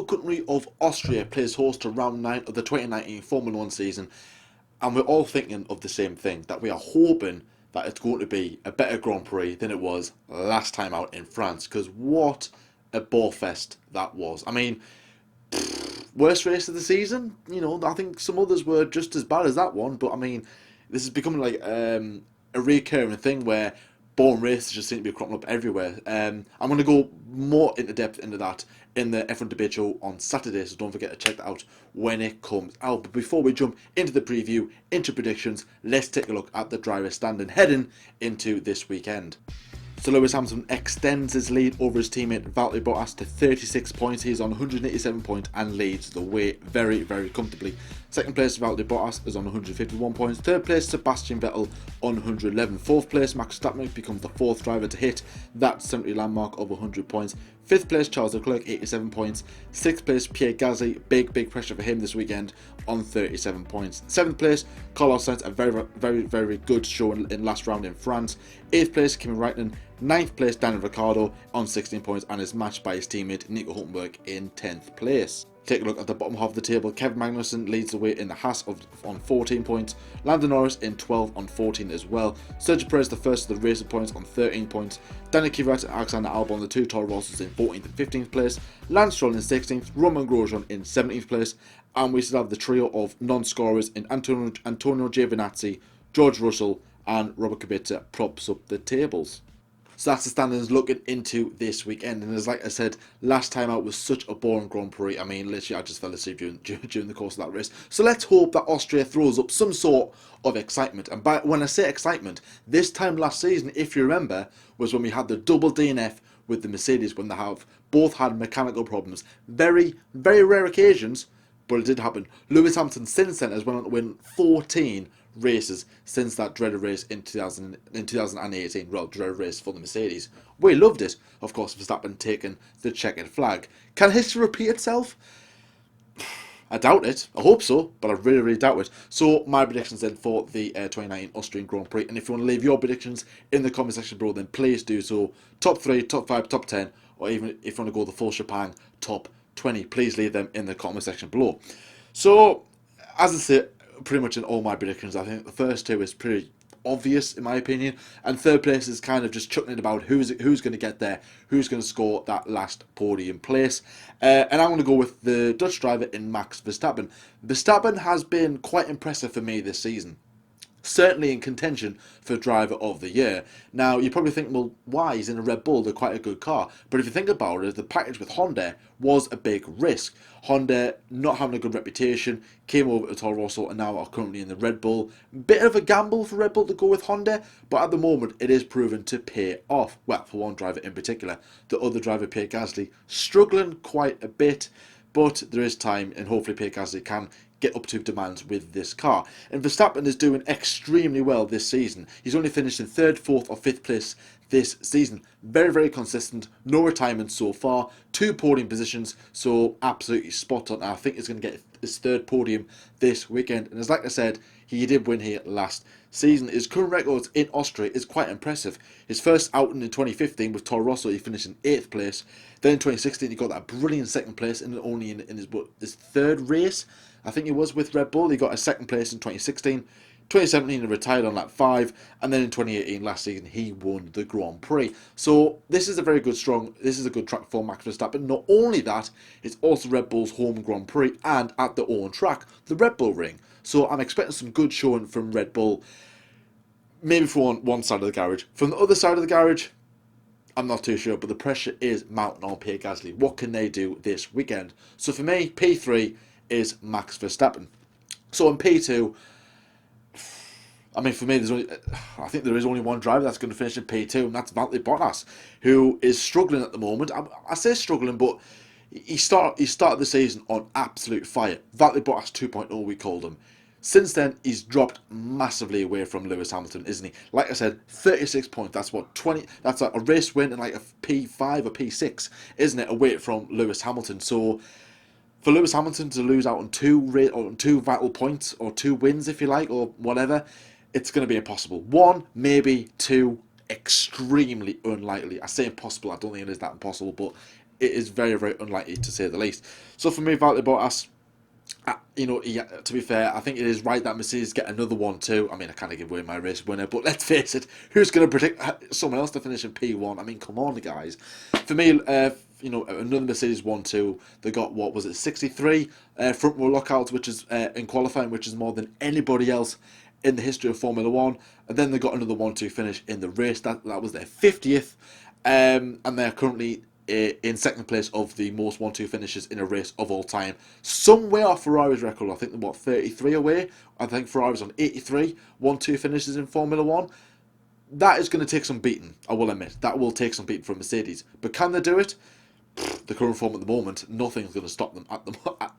country of Austria plays host to round 9 of the 2019 Formula 1 season, and we're all thinking of the same thing, that we are hoping that it's going to be a better Grand Prix than it was last time out in France, because what a ball fest that was. I mean, worst race of the season? You know, I think some others were just as bad as that one, but I mean, this is becoming like a recurring thing where boring races just seem to be cropping up everywhere. I'm going to go more into depth into that in the F1 debate show on Saturday, so don't forget to check that out when it comes out. But before we jump into the preview, into predictions, let's take a look at the driver standing heading into this weekend. So Lewis Hamilton extends his lead over his teammate Valtteri Bottas to 36 points. He's on 187 points and leads the way very, very comfortably. Second place, Valtteri Bottas is on 151 points. Third place, Sebastian Vettel on 111. Fourth place, Max Verstappen becomes the fourth driver to hit that 70 landmark of 100 points. Fifth place, Charles Leclerc, 87 points. Sixth place, Pierre Gasly, big pressure for him this weekend on 37 points. Seventh place, Carlos Sainz, a very good show in last round in France. Eighth place, Kimi Raikkonen. Ninth place, Daniel Ricciardo on 16 points and is matched by his teammate Nico Hulkenberg in 10th place. Take a look at the bottom half of the table. Kevin Magnussen leads the way in the Haas on 14 points. Lando Norris in 12 on 14 as well. Sergio Perez the first of the racing points on 13 points. Daniel Kvyat and Alexander Albon, the two Toro Rossos, in 14th and 15th place. Lance Stroll in 16th. Roman Grosjean in 17th place. And we still have the trio of non-scorers in Antonio Giovinazzi, George Russell and Robert Kubica props up the tables. So that's the standings looking into this weekend. And as like I said, last time out was such a boring Grand Prix. I mean, literally, I just fell asleep during the course of that race. So let's hope that Austria throws up some sort of excitement. And when I say excitement, this time last season, if you remember, was when we had the double DNF with the Mercedes, when they have both had mechanical problems. Very rare occasions, but it did happen. Lewis Hamilton since then has went on to win 14 races since that dreaded race in 2018. Well, dreaded race for the Mercedes. We loved it. Of course, Verstappen taking the checkered flag. Can history repeat itself? I doubt it. I hope so, but I really doubt it. So my predictions then for the 2019 Austrian Grand Prix. And if you want to leave your predictions in the comment section below, then please do so. Top 3, top 5, top 10, or even if you want to go the full shebang, top 20. Please leave them in the comment section below. So, as I said, pretty much in all my predictions, I think the first two is pretty obvious in my opinion, and third place is kind of just chucking it about who's going to get there, who's going to score that last podium place, and I'm going to go with the Dutch driver in Max Verstappen. Verstappen has been quite impressive for me this season. Certainly in contention for driver of the year. Now, you probably think, well, why? He's in a Red Bull, they're quite a good car. But if you think about it, the package with Honda was a big risk. Honda not having a good reputation, came over to Toro Rosso and now are currently in the Red Bull. Bit of a gamble for Red Bull to go with Honda, but at the moment it is proven to pay off. Well, for one driver in particular. The other driver, Pierre Gasly, struggling quite a bit, but there is time and hopefully Pierre Gasly can get up to demands with this car. And Verstappen is doing extremely well this season. He's only finished in 3rd, 4th or 5th place this season. Very consistent. No retirement so far. 2 podium positions, so absolutely spot on. I think he's going to get his 3rd podium this weekend. And as like I said, he did win here last season. His current records in Austria is quite impressive. His first outing in 2015 with Toro Rosso, he finished in 8th place. Then in 2016 he got that brilliant 2nd place, and only in his 3rd race, I think it was with Red Bull. He got a 2nd place in 2016. 2017 he retired on lap 5, and then in 2018 last season he won the Grand Prix. So this is a very good track for Max Verstappen. Not only that, it's also Red Bull's home Grand Prix and at their own track, the Red Bull Ring. So I'm expecting some good showing from Red Bull. Maybe from one side of the garage. From the other side of the garage, I'm not too sure, but the pressure is mounting on Pierre Gasly. What can they do this weekend? So for me, P3 is Max Verstappen. So in P2, I mean, for me, I think there is only one driver that's going to finish in P2, and that's Valtteri Bottas, who is struggling at the moment. I say struggling, but he started the season on absolute fire. Valtteri Bottas 2.0, we called him. Since then, he's dropped massively away from Lewis Hamilton, isn't he? Like I said, 36 points. That's what 20. That's like a race win and like a P5 or P6, isn't it? Away from Lewis Hamilton. So for Lewis Hamilton to lose out on two vital points or 2 wins, if you like, or whatever, it's going to be impossible. 1, maybe 2, extremely unlikely. I say impossible. I don't think it is that impossible, but it is very, very unlikely to say the least. So for me, Valtteri Bottas, to be fair, I think it is right that Mercedes get another one too. I mean, I kind of give away my race winner, but let's face it, who's going to predict someone else to finish in P1? I mean, come on, guys. For me, another Mercedes 1-2. They got, what was it, 63 front row lockouts, which is in qualifying, which is more than anybody else in the history of Formula One. And then they got another 1-2 finish in the race. That was their 50th, and they're currently in second place of the most 1-2 finishes in a race of all time. Somewhere off Ferrari's record, I think they're 33 away. I think Ferrari's on 83 1-2 finishes in Formula One. That is going to take some beating, I will admit. That will take some beating from Mercedes. But can they do it? The current form at the moment, nothing's going to stop them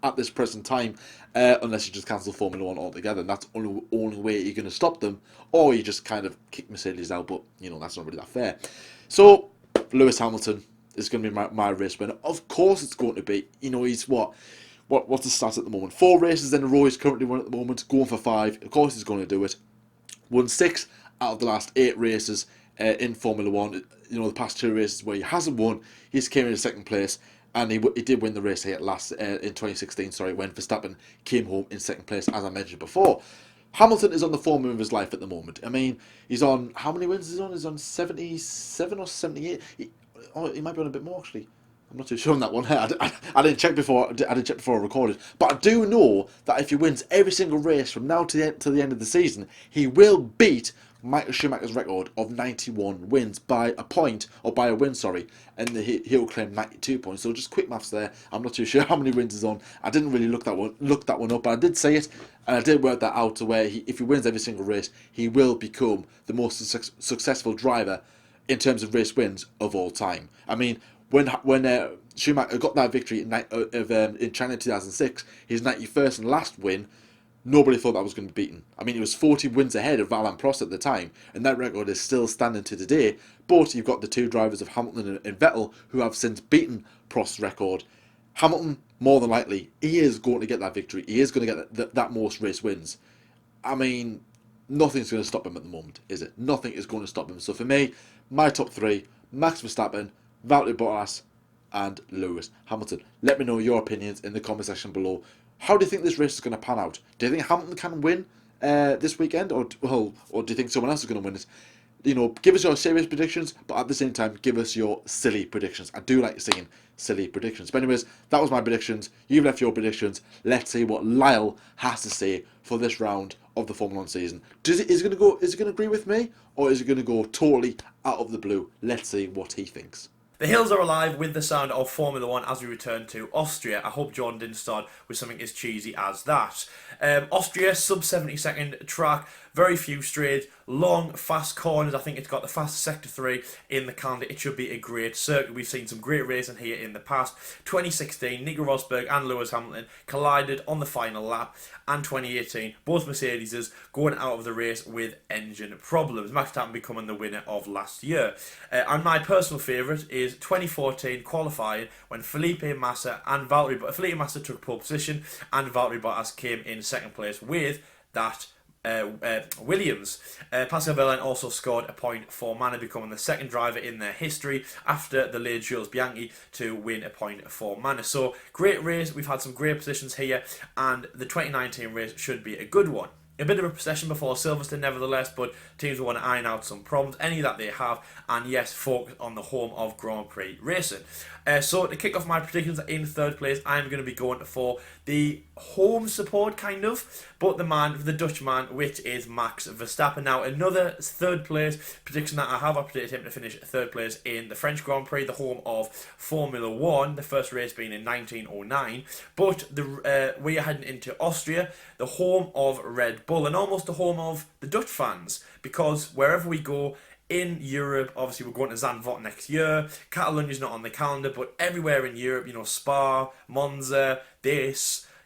at this present time, unless you just cancel Formula One altogether. And that's the only way you're going to stop them, or you just kind of kick Mercedes out. But that's not really that fair. So Lewis Hamilton is going to be my race winner. Of course, it's going to be. He's what's the stats at the moment? 4 races in a row he's currently won at the moment, going for 5. Of course, he's going to do it. Won 6 out of the last 8 races in Formula One. The past 2 races where he hasn't won, he's came in second place, and he did win the race here last in 2016. Sorry, when Verstappen came home in second place, as I mentioned before. Hamilton is on the form of his life at the moment. I mean, he's on, how many wins is he on? He's on 77 or 78. He might be on a bit more, actually. I'm not too sure on that one. I didn't check before. I didn't check before I recorded. But I do know that if he wins every single race from now to the end of the season, he will beat Michael Schumacher's record of 91 wins by a point, or by a win, sorry, and he'll claim 92 points. So just quick maths there. I'm not too sure how many wins he's on. I didn't really look that one up, but I did say it, and I did work that out to where if he wins every single race, he will become the most successful driver in terms of race wins of all time. I mean, when Schumacher got that victory in China 2006, his 91st and last win, nobody thought that was going to be beaten. I mean, it was 40 wins ahead of Alain Prost at the time, and that record is still standing to today. But you've got the 2 drivers of Hamilton and Vettel who have since beaten Prost's record. Hamilton, more than likely, he is going to get that victory. He is going to get that most race wins. I mean, nothing's going to stop him at the moment, is it? Nothing is going to stop him. So for me, my top 3, Max Verstappen, Valtteri Bottas, and Lewis Hamilton. Let me know your opinions in the comment section below. How do you think this race is going to pan out? Do you think Hamilton can win this weekend, or do you think someone else is going to win it? Give us your serious predictions, but at the same time, give us your silly predictions. I do like seeing silly predictions. But anyways, that was my predictions. You've left your predictions. Let's see what Lyle has to say for this round of the Formula 1 season. Is it going to agree with me, or is it going to go totally out of the blue? Let's see what he thinks. The hills are alive with the sound of Formula 1 as we return to Austria. I hope Jordan didn't start with something as cheesy as that. Austria, sub 70-second track, very few straight, long, fast corners. I think it's got the fastest Sector 3 in the calendar. It should be a great circuit. We've seen some great racing here in the past. 2016, Nico Rosberg and Lewis Hamilton collided on the final lap. And 2018, both Mercedes going out of the race with engine problems. Max Verstappen becoming the winner of last year. And my personal favourite is 2014 qualifying when Felipe Massa took pole position and Valtteri Bottas came in second place with that Williams. Pascal Wehrlein also scored a point for Manor, becoming the second driver in their history after the late Jules Bianchi to win a point for Manor. So great race. We've had some great positions here, and the 2019 race should be a good one. A bit of a procession before Silverstone, nevertheless, but teams will want to iron out some problems, any that they have, and yes, focus on the home of Grand Prix racing. So to kick off my predictions, in third place, I'm going to be going for the home support, kind of, but the Dutch man, which is Max Verstappen. Now, another third place prediction that I predicted him to finish third place in the French Grand Prix, the home of Formula 1, the first race being in 1909, but we are heading into Austria, the home of Red Bull, and almost the home of the Dutch fans, because wherever we go in Europe, obviously we're going to Zandvoort next year, Catalonia's not on the calendar, but everywhere in Europe, Spa, Monza,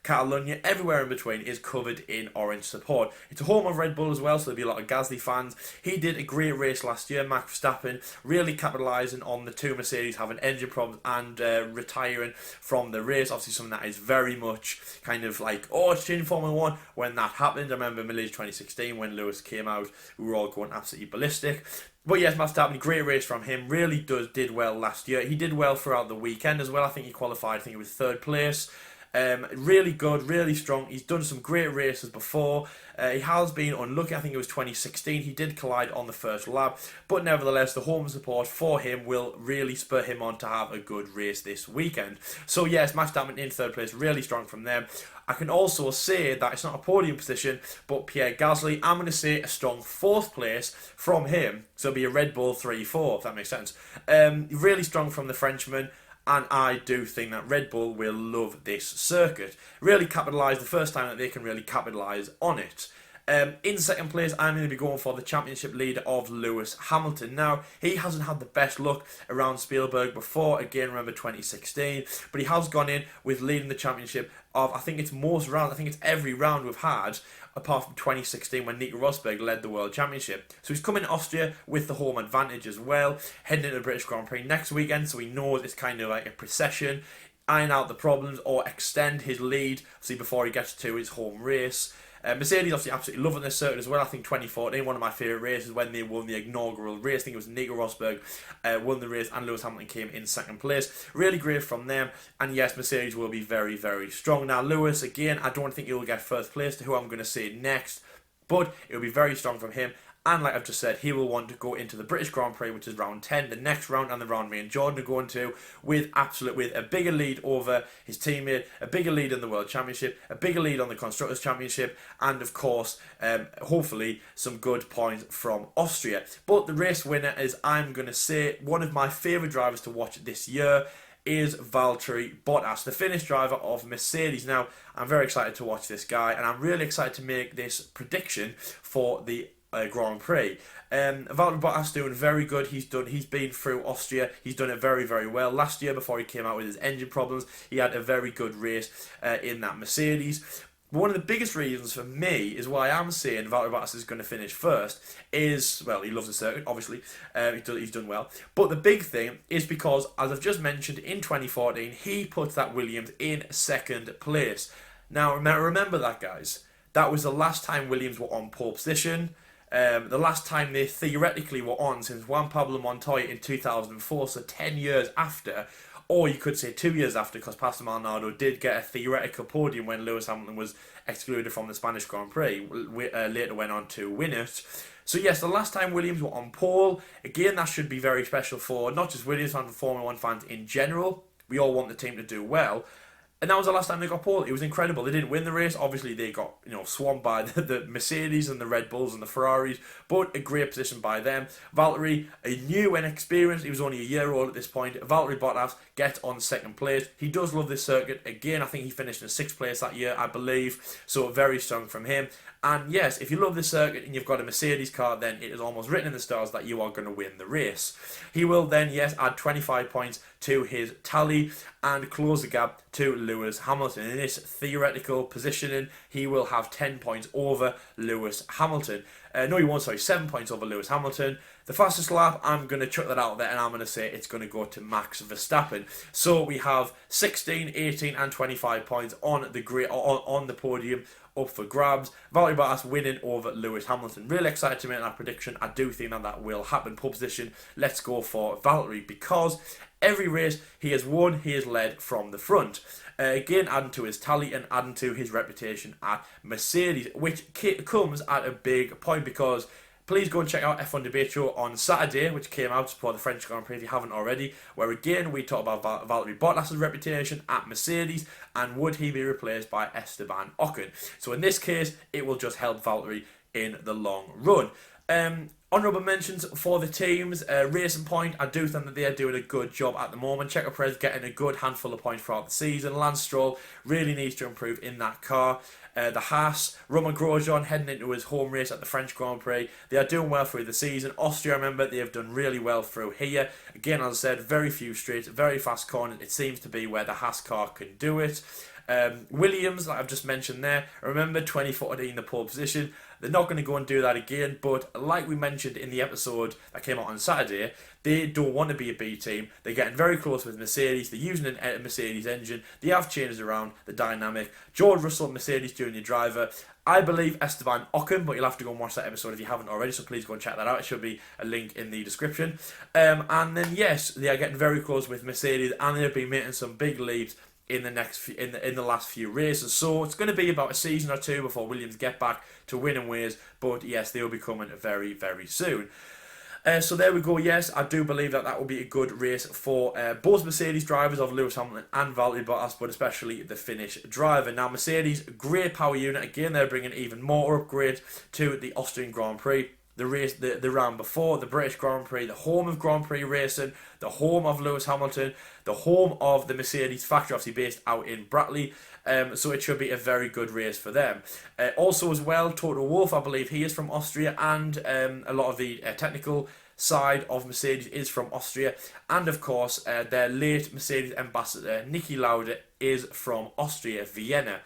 Catalonia, everywhere in between is covered in orange support. It's a home of Red Bull as well, so there'll be a lot of Gasly fans. He did a great race last year, Max Verstappen, really capitalising on the two Mercedes having engine problems and retiring from the race. Obviously something that is very much kind of like, oh, it's changing Formula 1 when that happened. I remember Malaysia 2016 when Lewis came out, we were all going absolutely ballistic. But yes, Max Verstappen, great race from him. Really did well last year. He did well throughout the weekend as well. I think he qualified, I think he was third place. Really good, really strong. He's done some great races before. He has been unlucky. I think it was 2016. He did collide on the first lap. But nevertheless, the home support for him will really spur him on to have a good race this weekend. So yes, Max Verstappen in third place, really strong from them. I can also say that it's not a podium position, but Pierre Gasly, I'm going to say a strong fourth place from him. So it'll be a Red Bull 3-4, if that makes sense. Really strong from the Frenchman. And I do think that Red Bull will love this circuit. Really capitalise, the first time that they can really capitalise on it. In second place, I'm going to be going for the championship leader of Lewis Hamilton. Now, he hasn't had the best luck around Spielberg before, again, remember 2016, but he has gone in with leading the championship of, I think it's most rounds, I think it's every round we've had, apart from 2016 when Nico Rosberg led the World Championship. So he's coming to Austria with the home advantage as well, heading into the British Grand Prix next weekend, so he knows it's kind of like a procession, iron out the problems or extend his lead, see, before he gets to his home race. Mercedes obviously absolutely loving this circuit as well. I think 2014, one of my favourite races when they won the inaugural race. I think it was Nico Rosberg won the race and Lewis Hamilton came in second place. Really great from them. And yes, Mercedes will be very, very strong. Now Lewis, again, I don't think he will get first place to who I'm going to say next. But it will be very strong from him. And like I've just said, he will want to go into the British Grand Prix, which is round 10, the next round, and the round me and Jordan are going to, with a bigger lead over his teammate, a bigger lead in the World Championship, a bigger lead on the Constructors' Championship, and of course, hopefully, some good points from Austria. But the race winner is, I'm going to say, one of my favourite drivers to watch this year is Valtteri Bottas, the Finnish driver of Mercedes. Now, I'm very excited to watch this guy, and I'm really excited to make this prediction for the Grand Prix. Valtteri Bottas doing very good. He's been through Austria. He's done it very, very well. Last year, before he came out with his engine problems, he had a very good race in that Mercedes. But one of the biggest reasons for me is why I'm saying Valtteri Bottas is going to finish first is, well, he loves the circuit, obviously. He's done well. But the big thing is because, as I've just mentioned, in 2014, he put that Williams in second place. Now, remember that, guys. That was the last time Williams were on pole position. The last time they theoretically were on since Juan Pablo Montoya in 2004, so 10 years after, or you could say 2 years after, because Pastor Maldonado did get a theoretical podium when Lewis Hamilton was excluded from the Spanish Grand Prix, later went on to win it. So yes, the last time Williams were on pole, again that should be very special for not just Williams fans, but Formula 1 fans in general. We all want the team to do well. And that was the last time they got pole. It was incredible. They didn't win the race. Obviously, they got swamped by the Mercedes and the Red Bulls and the Ferraris. But a great position by them. Valtteri, a new and experienced. He was only a year old at this point. Valtteri Bottas gets on second place. He does love this circuit. Again, I think he finished in sixth place that year, I believe. So very strong from him. And yes, if you love this circuit and you've got a Mercedes car, then it is almost written in the stars that you are going to win the race. He will then, yes, add 25 points to his tally and close the gap to Lewis Hamilton. In this theoretical positioning, he will have 10 points over Lewis Hamilton. No, he won't, sorry, 7 points over Lewis Hamilton. The fastest lap, I'm going to chuck that out there and I'm going to say it's going to go to Max Verstappen. So we have 16, 18 and 25 points on the podium up for grabs. Valtteri Bottas winning over Lewis Hamilton. Really excited to make that prediction. I do think that will happen. Pole position, let's go for Valtteri, because every race he has won, he has led from the front. Again, adding to his tally and adding to his reputation at Mercedes, which comes at a big point, because please go and check out F1 Debate Show on Saturday, which came out for the French Grand Prix if you haven't already, where again we talk about Valtteri Bottas' reputation at Mercedes and would he be replaced by Esteban Ocon. So in this case, it will just help Valtteri in the long run. Honourable mentions for the teams. Racing Point, I do think that they are doing a good job at the moment. Checo Perez getting a good handful of points throughout the season. Lance Stroll really needs to improve in that car. The Haas, Romain Grosjean heading into his home race at the French Grand Prix. They are doing well through the season. Austria, remember, they have done really well through here. Again, as I said, very few straights, very fast corners. It seems to be where the Haas car can do it. Williams, like I've just mentioned there, remember 2014, the pole position. They're not going to go and do that again, but like we mentioned in the episode that came out on Saturday, they don't want to be a B team. They're getting very close with Mercedes. They're using a Mercedes engine. They have changed around the dynamic. George Russell, Mercedes junior driver. I believe Esteban Ocon, but you'll have to go and watch that episode if you haven't already, so please go and check that out. It should be a link in the description. And then, yes, they are getting very close with Mercedes, and they've been making some big leaps in the last few races. So it's going to be about a season or two before Williams get back to winning ways, but yes, they will be coming very, very soon. So there we go. Yes, I do believe that will be a good race for both Mercedes drivers of Lewis Hamilton and Valtteri Bottas, but especially the Finnish driver. Now, Mercedes, great power unit. Again, they're bringing even more upgrade to the Austrian Grand Prix. The race, the round before, the British Grand Prix, the home of Grand Prix racing, the home of Lewis Hamilton, the home of the Mercedes factory, obviously based out in Brackley. So it should be a very good race for them. Also as well, Toto Wolff, I believe he is from Austria, and a lot of the technical side of Mercedes is from Austria. And of course, their late Mercedes ambassador, Niki Lauda, is from Austria, Vienna.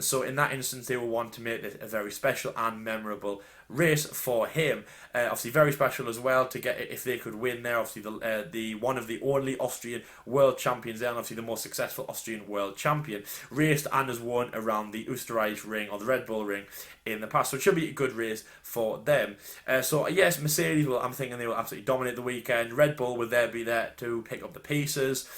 So in that instance, they will want to make this a very special and memorable race for him. Obviously, very special as well to get it if they could win there. Obviously, the one of the only Austrian world champions there, and obviously the most successful Austrian world champion, raced and has won around the Österreich Ring or the Red Bull Ring in the past. So it should be a good race for them. So yes, Mercedes I'm thinking they will absolutely dominate the weekend. Red Bull will be there to pick up the pieces.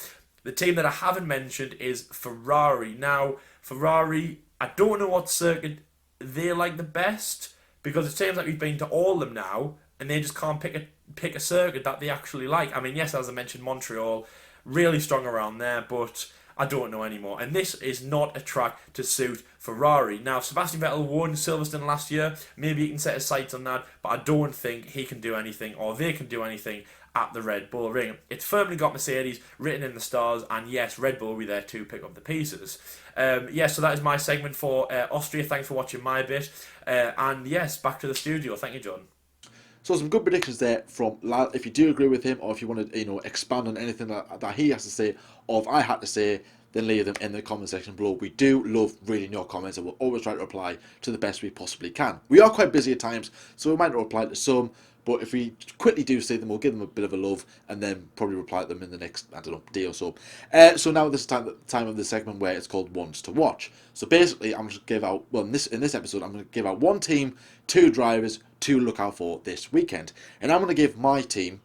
The team that I haven't mentioned is Ferrari. Now, Ferrari, I don't know what circuit they like the best, because it seems like we've been to all of them now, and they just can't pick a circuit that they actually like. I mean, yes, as I mentioned, Montreal, really strong around there, but I don't know anymore. And this is not a track to suit Ferrari. Now, Sebastian Vettel won Silverstone last year. Maybe he can set his sights on that, but I don't think he can do anything, or they can do anything at the Red Bull Ring. It's firmly got Mercedes written in the stars, and yes, Red Bull will be there to pick up the pieces. So that is my segment for Austria. Thanks for watching my bit. And yes, back to the studio. Thank you, John. So some good predictions there from Lal. If you do agree with him, or if you want to, expand on anything that he has to say, or if I had to say, then leave them in the comment section below. We do love reading your comments, and we'll always try to reply to the best we possibly can. We are quite busy at times, so we might not reply to some, but if we quickly do see them, we'll give them a bit of a love, and then probably reply to them in the next, day or so. So now this is time of the segment where it's called Ones to Watch. So basically, I'm going to give out, in this episode, I'm going to give out one team, two drivers to look out for this weekend. And I'm going to give my team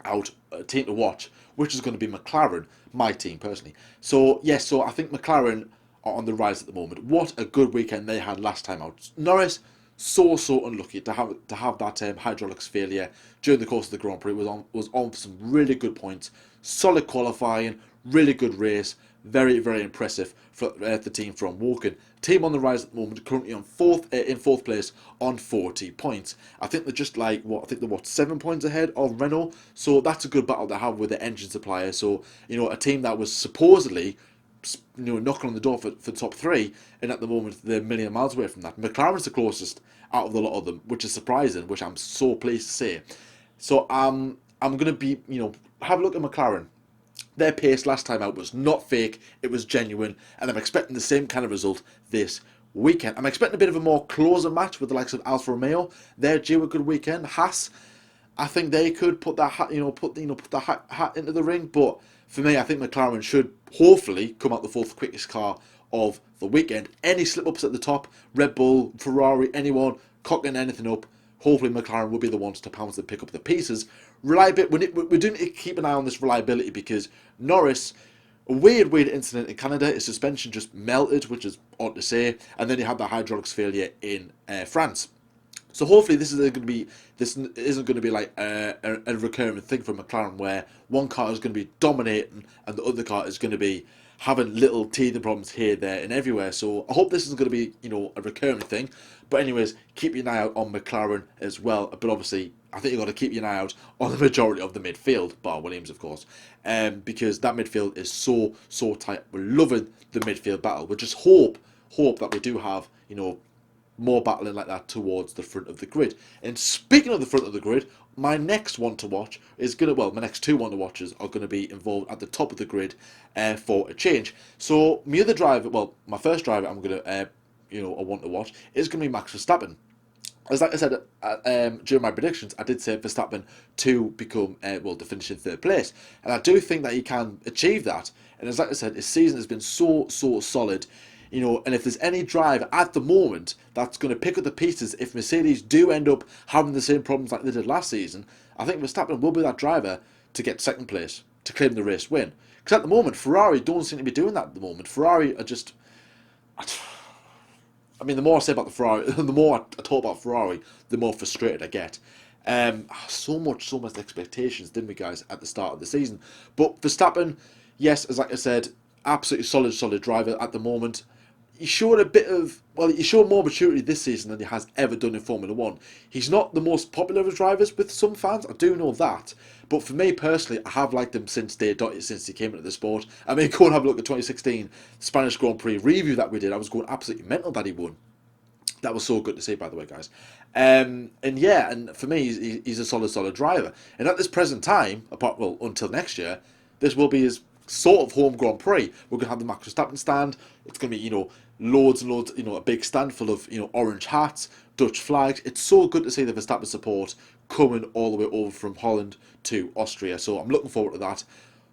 out a team to watch, which is going to be McLaren, my team personally. So yes, I think McLaren are on the rise at the moment. What a good weekend they had last time out. Norris, so unlucky to have that hydraulics failure during the course of the Grand Prix. Was on for some really good points, solid qualifying, really good race, very impressive for the team from Woking. Team on the rise at the moment, currently on in fourth place on 40 points. I think they're just 7 points ahead of Renault. So that's a good battle to have with the engine supplier. So a team that was supposedly knocking on the door for top three, and at the moment they're a million miles away from that. McLaren's the closest out of the lot of them, which is surprising, which I'm so pleased to say. So I'm gonna be have a look at McLaren. Their pace last time out was not fake, it was genuine, and I'm expecting the same kind of result this weekend. I'm expecting a bit of a more closer match with the likes of Alfa Romeo. They're due a good weekend. Haas, I think they could put that hat, put the hat into the ring, but for me, I think McLaren should hopefully come out the fourth quickest car of the weekend. Any slip-ups at the top, Red Bull, Ferrari, anyone cocking anything up, hopefully McLaren will be the ones to pounce and pick up the pieces. Reliability, we do need to keep an eye on this reliability, because Norris, a weird incident in Canada, his suspension just melted, which is odd to say, and then he had the hydraulics failure in France. So hopefully this isn't going to be like a recurring thing for McLaren, where one car is going to be dominating and the other car is going to be having little teething problems here, there, and everywhere. So I hope this isn't going to be a recurring thing. But anyways, keep an eye out on McLaren as well. But obviously, I think you've got to keep an eye out on the majority of the midfield, bar Williams, of course, because that midfield is so tight. We're loving the midfield battle. We just hope that we do have more battling like that towards the front of the grid. And speaking of the front of the grid, my next one to watch is my next two one to watches are gonna be involved at the top of the grid, for a change. So my first driver I'm gonna, I want to watch is gonna be Max Verstappen. As like I said, during my predictions, I did say Verstappen to become, to finish in third place, and I do think that he can achieve that. And as like I said, his season has been so solid, And if there's any driver at the moment that's going to pick up the pieces, if Mercedes do end up having the same problems like they did last season, I think Verstappen will be that driver to get second place to claim the race win. Because at the moment, Ferrari don't seem to be doing that. At the moment, Ferrari are just. I mean, the more I say about the Ferrari, the more I talk about Ferrari, the more frustrated I get. So much expectations, didn't we, guys, at the start of the season? But Verstappen, yes, as like I said, absolutely solid driver at the moment. He showed he showed more maturity this season than he has ever done in Formula One. He's not the most popular of drivers with some fans, I do know that. But for me personally, I have liked him since he came into the sport. I mean, go and have a look at 2016 Spanish Grand Prix review that we did. I was going absolutely mental that he won. That was so good to see, by the way, guys. And for me, he's a solid driver. And at this present time, until next year, this will be his sort of home Grand Prix. We're going to have the Max Verstappen stand. It's going to be, loads and loads, a big stand full of, orange hats, Dutch flags. It's so good to see the Verstappen support coming all the way over from Holland to Austria. So I'm looking forward to that.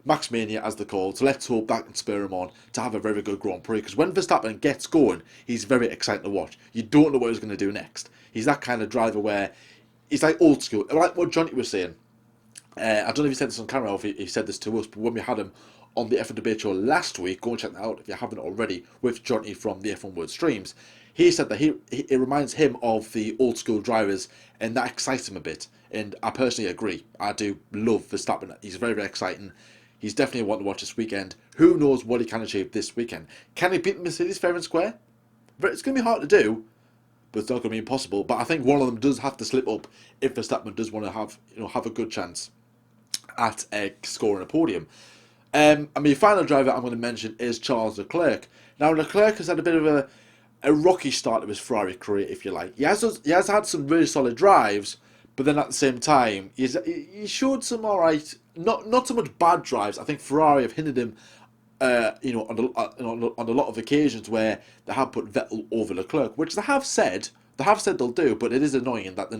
Max Mania, as they're called. So let's hope that can spur him on to have a very good Grand Prix. Because when Verstappen gets going, he's very exciting to watch. You don't know what he's going to do next. He's that kind of driver where he's like old school. Like what Johnny was saying. I don't know if he said this on camera or if he said this to us, but when we had him on the F1 Debate Show last week, go and check that out if you haven't already, with Johnny from the F1 World Streams. He said that it reminds him of the old school drivers, and that excites him a bit. And I personally agree. I do love Verstappen. He's very exciting. He's definitely one to watch this weekend. Who knows what he can achieve this weekend? Can he beat Mercedes fair and square? It's going to be hard to do, but it's not going to be impossible. But I think one of them does have to slip up if Verstappen does want to have a good chance at scoring a podium. Final driver I'm going to mention is Charles Leclerc. Now, Leclerc has had a bit of a rocky start of his Ferrari career, if you like. He has had some really solid drives, but then at the same time, he showed some alright, not so much bad drives. I think Ferrari have hindered him, on a lot of occasions where they have put Vettel over Leclerc, which they have said they'll do, but it is annoying that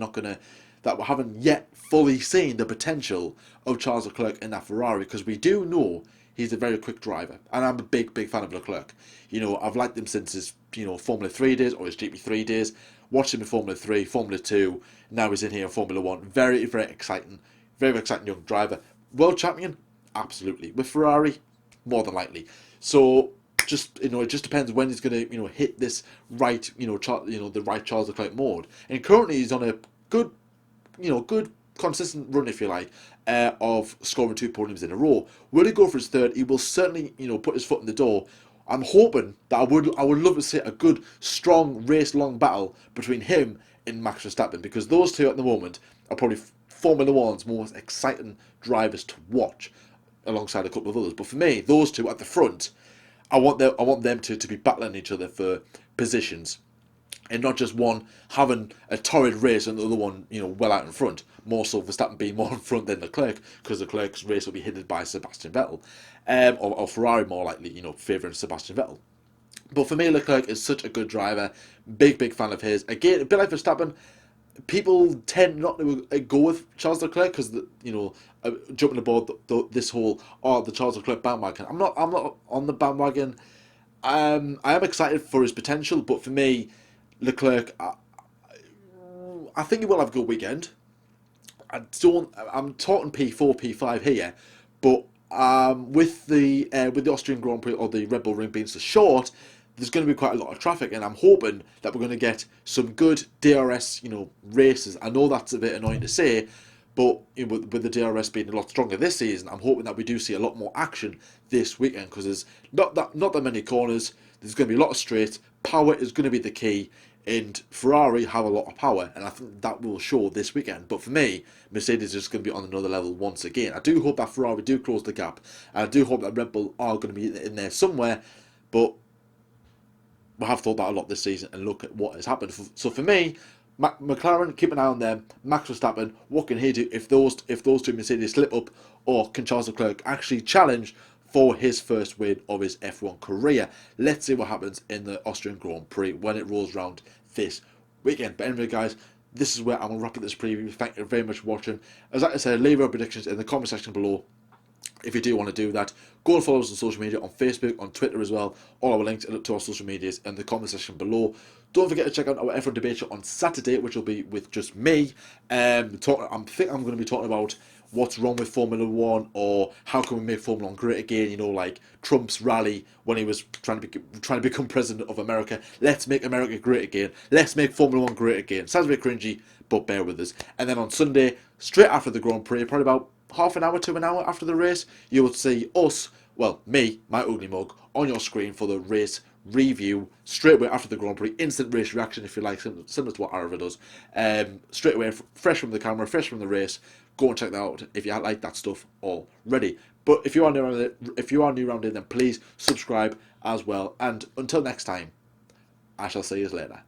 that we haven't yet fully seen the potential of Charles Leclerc in that Ferrari, because we do know he's a very quick driver, and I'm a big fan of Leclerc. I've liked him since his Formula 3 days or his GP3 days. Watched him in Formula 3, Formula 2. Now he's in here in Formula 1. Very exciting young driver. World champion, absolutely. With Ferrari, more than likely. So it just depends when he's going to hit this right the right Charles Leclerc mode. And currently he's on a good consistent run, if you like, of scoring 2 podiums in a row. Will he go for his third? He will certainly put his foot in the door. I'm hoping that I would love to see a good, strong, race-long battle between him and Max Verstappen, because those two at the moment are probably Formula One's most exciting drivers to watch, alongside a couple of others. But for me, those two at the front, I want them to be battling each other for positions, and not just one having a torrid race and the other one, well out in front. More so Verstappen being more in front than Leclerc, because Leclerc's race will be hindered by Sebastian Vettel, or Ferrari more likely, favouring Sebastian Vettel. But for me, Leclerc is such a good driver. Big fan of his. Again, a bit like Verstappen, people tend not to go with Charles Leclerc because jumping aboard this whole the Charles Leclerc bandwagon. I'm not on the bandwagon. I am excited for his potential, but for me, Leclerc, I think he will have a good weekend. I'm talking P4, P5 here, but with the Austrian Grand Prix or the Red Bull Ring being so short, there's going to be quite a lot of traffic, and I'm hoping that we're going to get some good DRS, races. I know that's a bit annoying to say, but with the DRS being a lot stronger this season, I'm hoping that we do see a lot more action this weekend, because there's not that many corners. There's going to be a lot of straight. Power is going to be the key, and Ferrari have a lot of power, and I think that will show this weekend. But for me, Mercedes is going to be on another level once again. I do hope that Ferrari do close the gap, and I do hope that Red Bull are going to be in there somewhere, but we have thought that a lot this season, and look at what has happened. So for me, McLaren, keep an eye on them. Max Verstappen, what can he do if those two Mercedes slip up, or can Charles Leclerc actually challenge for his first win of his F1 career? Let's see what happens in the Austrian Grand Prix when it rolls around this weekend. But anyway, guys, this is where I'm going to wrap up this preview. Thank you very much for watching. As I said, leave your predictions in the comment section below. If you do want to do that, go and follow us on social media, on Facebook, on Twitter as well. All our links to our social medias in the comment section below. Don't forget to check out our F1 debate show on Saturday, which will be with just me. I think I'm going to be talking about what's wrong with Formula 1, or how can we make Formula 1 great again, you know, like Trump's rally when he was trying to become president of America. Let's make America great again. Let's make Formula 1 great again. Sounds a bit cringy, but bear with us. And then on Sunday, straight after the Grand Prix, probably about half an hour to an hour after the race, you will see us, well, me, my ugly mug, on your screen for the race review straight away after the Grand Prix. Instant race reaction, if you like, similar to what Arava does. Straight away, fresh from the camera, fresh from the race. Go and check that out if you like that stuff already. But if you are new around here, then please subscribe as well. And until next time, I shall see you later.